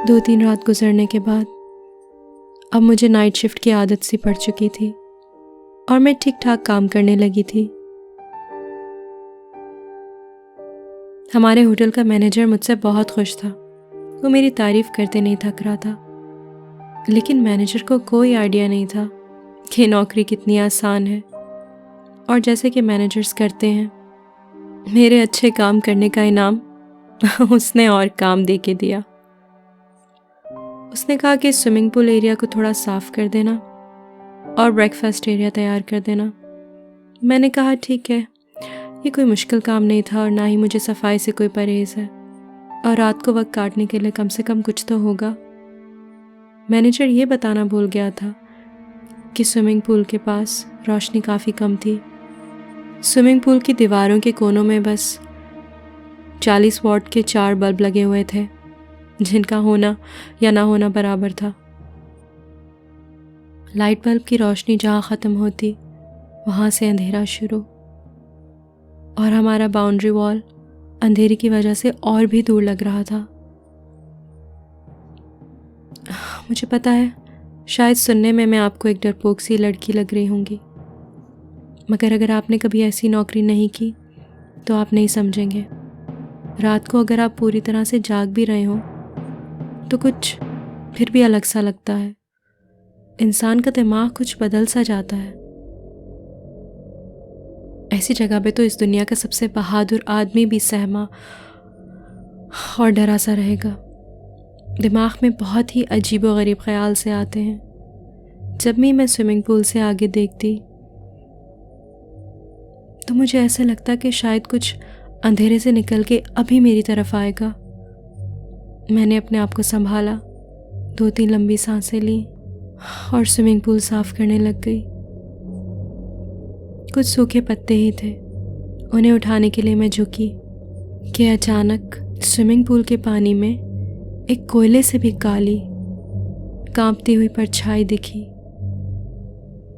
2-3 रात गुजरने के बाद अब मुझे नाइट शिफ्ट की आदत सी पड़ चुकी थी और मैं ठीक ठाक काम करने लगी थी। हमारे होटल का मैनेजर मुझसे बहुत खुश था। वो मेरी तारीफ करते नहीं थक रहा था, लेकिन मैनेजर को कोई आइडिया नहीं था कि नौकरी कितनी आसान है। और जैसे कि मैनेजर्स करते हैं, मेरे अच्छे काम करने का इनाम उसने और काम दे के दिया। उसने कहा कि स्विमिंग पूल एरिया को थोड़ा साफ कर देना और ब्रेकफास्ट एरिया तैयार कर देना। मैंने कहा ठीक है, ये कोई मुश्किल काम नहीं था और ना ही मुझे सफाई से कोई परहेज है, और रात को वक्त काटने के लिए कम से कम कुछ तो होगा। मैनेजर ये बताना भूल गया था कि स्विमिंग पूल के पास रोशनी काफ़ी कम थी। स्विमिंग पूल की दीवारों के कोनों में बस 40 वॉट के 4 बल्ब लगे हुए थे, जिनका होना या ना होना बराबर था। लाइट बल्ब की रोशनी जहाँ ख़त्म होती, वहाँ से अंधेरा शुरू, और हमारा बाउंड्री वॉल अंधेरे की वजह से और भी दूर लग रहा था। मुझे पता है, शायद सुनने में मैं आपको एक डरपोक सी लड़की लग रही होंगी, मगर अगर आपने कभी ऐसी नौकरी नहीं की तो आप नहीं समझेंगे। रात को अगर आप पूरी तरह से जाग भी रहे हो तो कुछ फिर भी अलग सा लगता है। इंसान का दिमाग कुछ बदल सा जाता है। ऐसी जगह पे तो इस दुनिया का सबसे बहादुर आदमी भी सहमा और डरा सा रहेगा। दिमाग में बहुत ही अजीब व गरीब ख्याल से आते हैं। जब भी मैं स्विमिंग पूल से आगे देखती तो मुझे ऐसा लगता कि शायद कुछ अंधेरे से निकल के अभी मेरी तरफ आएगा। मैंने अपने आप को संभाला, 2-3 लंबी सांसें ली और स्विमिंग पूल साफ करने लग गई। कुछ सूखे पत्ते ही थे, उन्हें उठाने के लिए मैं झुकी कि अचानक स्विमिंग पूल के पानी में एक कोयले से भी काली कांपती हुई परछाई दिखी,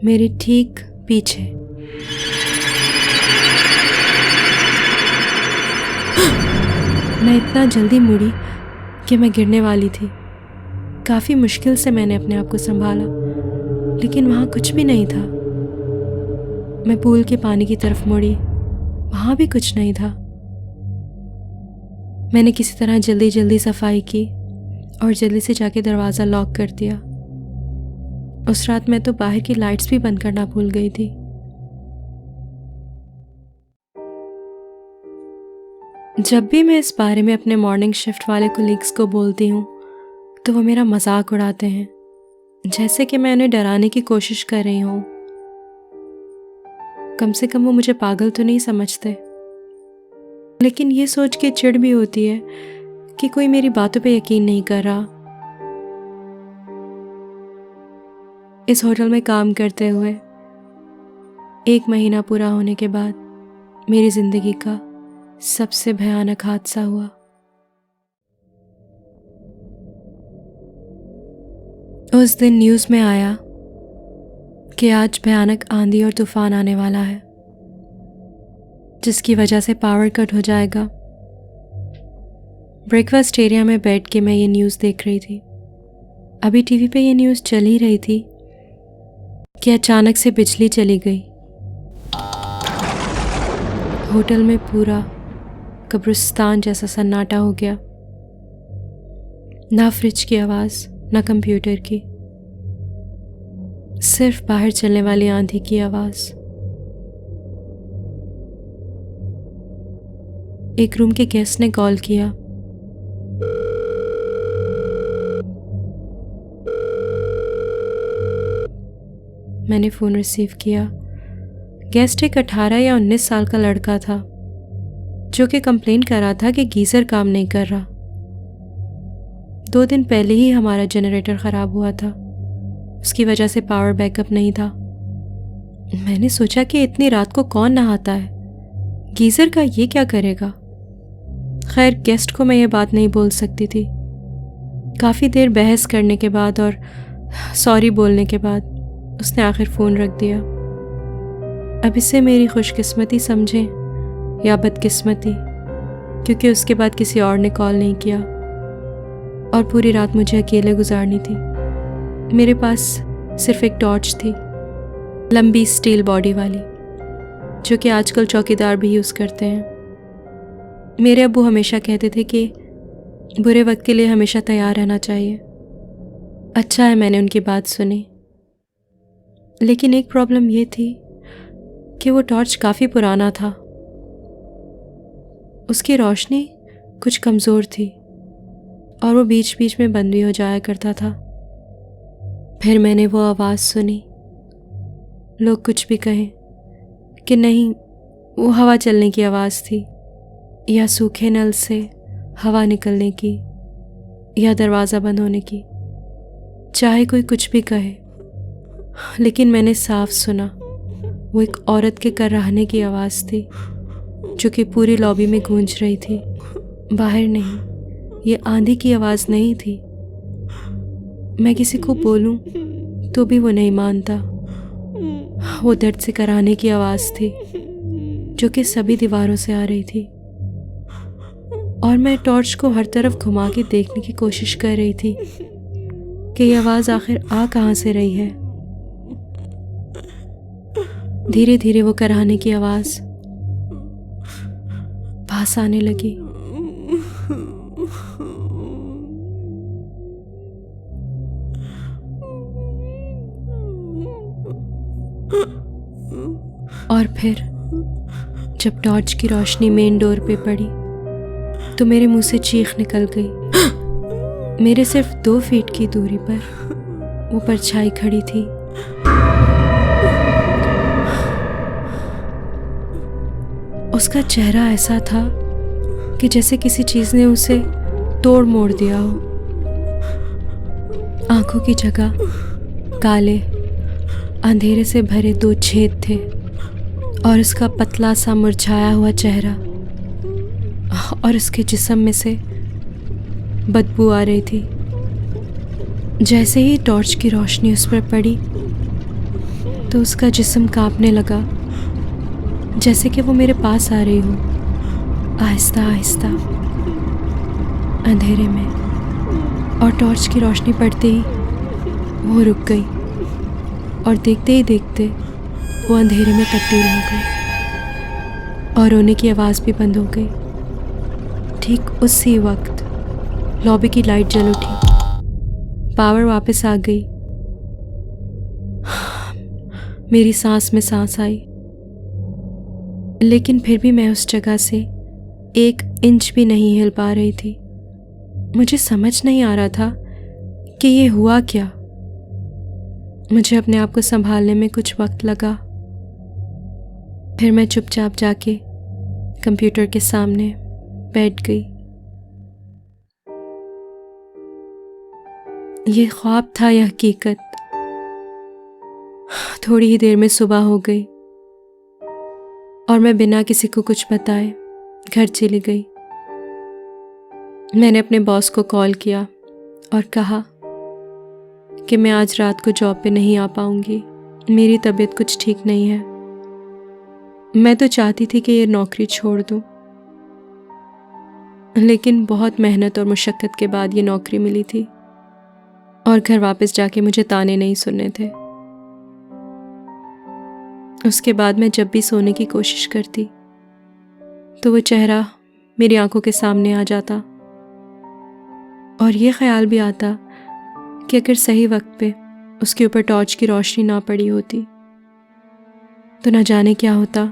मेरे ठीक पीछे। मैं इतना जल्दी मुड़ी कि मैं गिरने वाली थी। काफ़ी मुश्किल से मैंने अपने आप को संभाला, लेकिन वहाँ कुछ भी नहीं था। मैं पूल के पानी की तरफ मुड़ी, वहाँ भी कुछ नहीं था। मैंने किसी तरह जल्दी जल्दी सफाई की और जल्दी से जाके दरवाज़ा लॉक कर दिया। उस रात मैं तो बाहर की लाइट्स भी बंद करना भूल गई थी। जब भी मैं इस बारे में अपने मॉर्निंग शिफ्ट वाले कोलीग्स को बोलती हूँ तो वो मेरा मजाक उड़ाते हैं, जैसे कि मैं उन्हें डराने की कोशिश कर रही हूँ। कम से कम वो मुझे पागल तो नहीं समझते, लेकिन ये सोच के चिढ़ भी होती है कि कोई मेरी बातों पे यकीन नहीं कर रहा। इस होटल में काम करते हुए 1 महीना पूरा होने के बाद मेरी जिंदगी का सबसे भयानक हादसा हुआ। उस दिन न्यूज़ में आया कि आज भयानक आंधी और तूफान आने वाला है, जिसकी वजह से पावर कट हो जाएगा। ब्रेकफास्ट एरिया में बैठ के मैं ये न्यूज़ देख रही थी। अभी टीवी पे ये न्यूज़ चल ही रही थी कि अचानक से बिजली चली गई। होटल में पूरा कब्रिस्तान जैसा सन्नाटा हो गया। ना फ्रिज की आवाज़, ना कंप्यूटर की, सिर्फ बाहर चलने वाली आंधी की आवाज़। एक रूम के गेस्ट ने कॉल किया। मैंने फ़ोन रिसीव किया। गेस्ट एक 18 या 19 साल का लड़का था, जो कि कंप्लेन कर रहा था कि गीज़र काम नहीं कर रहा। 2 दिन पहले ही हमारा जनरेटर ख़राब हुआ था, उसकी वजह से पावर बैकअप नहीं था। मैंने सोचा कि इतनी रात को कौन नहाता है, गीज़र का ये क्या करेगा। खैर, गेस्ट को मैं ये बात नहीं बोल सकती थी। काफ़ी देर बहस करने के बाद और सॉरी बोलने के बाद उसने आखिर फ़ोन रख दिया। अब इसे मेरी खुशकिस्मती समझें या बदकिस्मती, क्योंकि उसके बाद किसी और ने कॉल नहीं किया। और पूरी रात मुझे अकेले गुजारनी थी। मेरे पास सिर्फ एक टॉर्च थी, लंबी स्टील बॉडी वाली, जो कि आजकल चौकीदार भी यूज़ करते हैं। मेरे अब्बू हमेशा कहते थे कि बुरे वक्त के लिए हमेशा तैयार रहना चाहिए। अच्छा है मैंने उनकी बात सुनी। लेकिन एक प्रॉब्लम ये थी कि वो टॉर्च काफ़ी पुराना था। उसकी रोशनी कुछ कमज़ोर थी और वो बीच बीच में बंद भी हो जाया करता था। फिर मैंने वो आवाज़ सुनी। लोग कुछ भी कहें कि नहीं, वो हवा चलने की आवाज़ थी, या सूखे नल से हवा निकलने की, या दरवाज़ा बंद होने की। चाहे कोई कुछ भी कहे, लेकिन मैंने साफ सुना वो एक औरत के कराहने की आवाज़ थी, जो कि पूरी लॉबी में गूंज रही थी। बाहर नहीं, ये आंधी की आवाज़ नहीं थी। मैं किसी को बोलूं तो भी वो नहीं मानता। वो दर्द से कराहने की आवाज़ थी, जो कि सभी दीवारों से आ रही थी। और मैं टॉर्च को हर तरफ घुमा के देखने की कोशिश कर रही थी कि ये आवाज़ आखिर आ कहाँ से रही है। धीरे धीरे वो कराहने की आवाज़ पास आने लगी। और फिर जब टॉर्च की रोशनी मेन डोर पे पड़ी तो मेरे मुंह से चीख निकल गई। मेरे सिर्फ 2 फीट की दूरी पर वो परछाई खड़ी थी। उसका चेहरा ऐसा था कि जैसे किसी चीज़ ने उसे तोड़ मोड़ दिया हो। आंखों की जगह काले अंधेरे से भरे 2 छेद थे और उसका पतला सा मुरझाया हुआ चेहरा, और उसके जिस्म में से बदबू आ रही थी। जैसे ही टॉर्च की रोशनी उस पर पड़ी तो उसका जिस्म कांपने लगा, जैसे कि वो मेरे पास आ रही हो, आहिस्ता आहिस्ता अंधेरे में। और टॉर्च की रोशनी पड़ते ही वो रुक गई और देखते ही देखते वो अंधेरे में तब्दील हो गई और रोने की आवाज़ भी बंद हो गई। ठीक उसी वक्त लॉबी की लाइट जल उठी, पावर वापस आ गई। मेरी सांस में सांस आई, लेकिन फिर भी मैं उस जगह से 1 इंच भी नहीं हिल पा रही थी। मुझे समझ नहीं आ रहा था कि ये हुआ क्या। मुझे अपने आप को संभालने में कुछ वक्त लगा। फिर मैं चुपचाप जाके कंप्यूटर के सामने बैठ गई। ये ख्वाब था या हकीकत? थोड़ी ही देर में सुबह हो गई और मैं बिना किसी को कुछ बताए घर चली गई। मैंने अपने बॉस को कॉल किया और कहा कि मैं आज रात को जॉब पे नहीं आ पाऊंगी, मेरी तबीयत कुछ ठीक नहीं है। मैं तो चाहती थी कि ये नौकरी छोड़ दूं, लेकिन बहुत मेहनत और मुशक्क़त के बाद ये नौकरी मिली थी और घर वापस जाके मुझे ताने नहीं सुनने थे। उसके बाद मैं जब भी सोने की कोशिश करती तो वो चेहरा मेरी आंखों के सामने आ जाता और ये ख्याल भी आता कि अगर सही वक्त पे उसके ऊपर टॉर्च की रोशनी ना पड़ी होती तो न जाने क्या होता,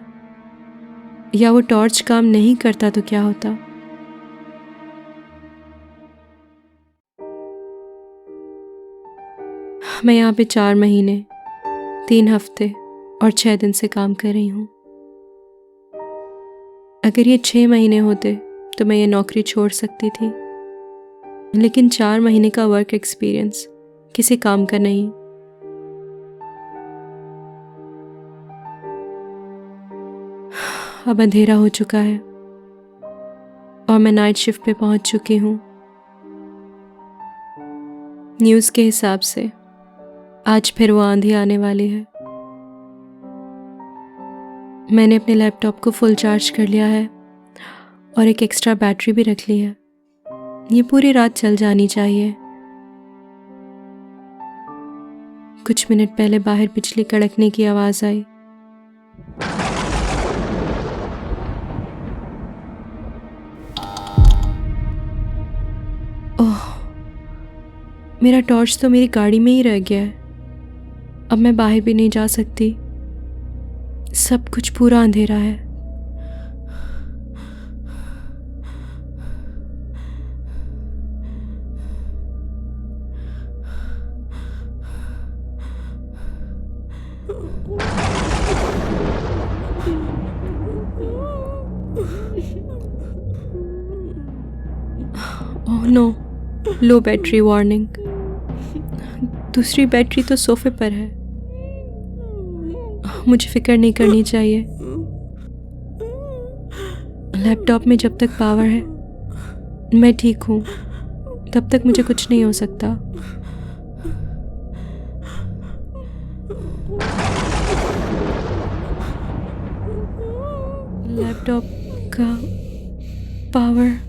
या वो टॉर्च काम नहीं करता तो क्या होता। मैं यहाँ पे 4 महीने 3 हफ्ते और 6 दिन से काम कर रही हूँ। अगर ये 6 महीने होते तो मैं ये नौकरी छोड़ सकती थी, लेकिन 4 महीने का वर्क एक्सपीरियंस किसी काम का नहीं। अब अंधेरा हो चुका है और मैं नाइट शिफ्ट पे पहुंच चुकी हूँ। न्यूज़ के हिसाब से आज फिर वो आंधी आने वाली है। मैंने अपने लैपटॉप को फुल चार्ज कर लिया है और एक एक्स्ट्रा बैटरी भी रख ली है। ये पूरी रात चल जानी चाहिए। कुछ मिनट पहले बाहर बिजली कड़कने की आवाज आई। ओह, मेरा टॉर्च तो मेरी गाड़ी में ही रह गया है। अब मैं बाहर भी नहीं जा सकती। सब कुछ पूरा अंधेरा है। ओह नो, लो बैटरी वार्निंग। दूसरी बैटरी तो सोफे पर है। मुझे फिक्र नहीं करनी चाहिए। लैपटॉप में जब तक पावर है मैं ठीक हूँ, तब तक मुझे कुछ नहीं हो सकता। लैपटॉप का पावर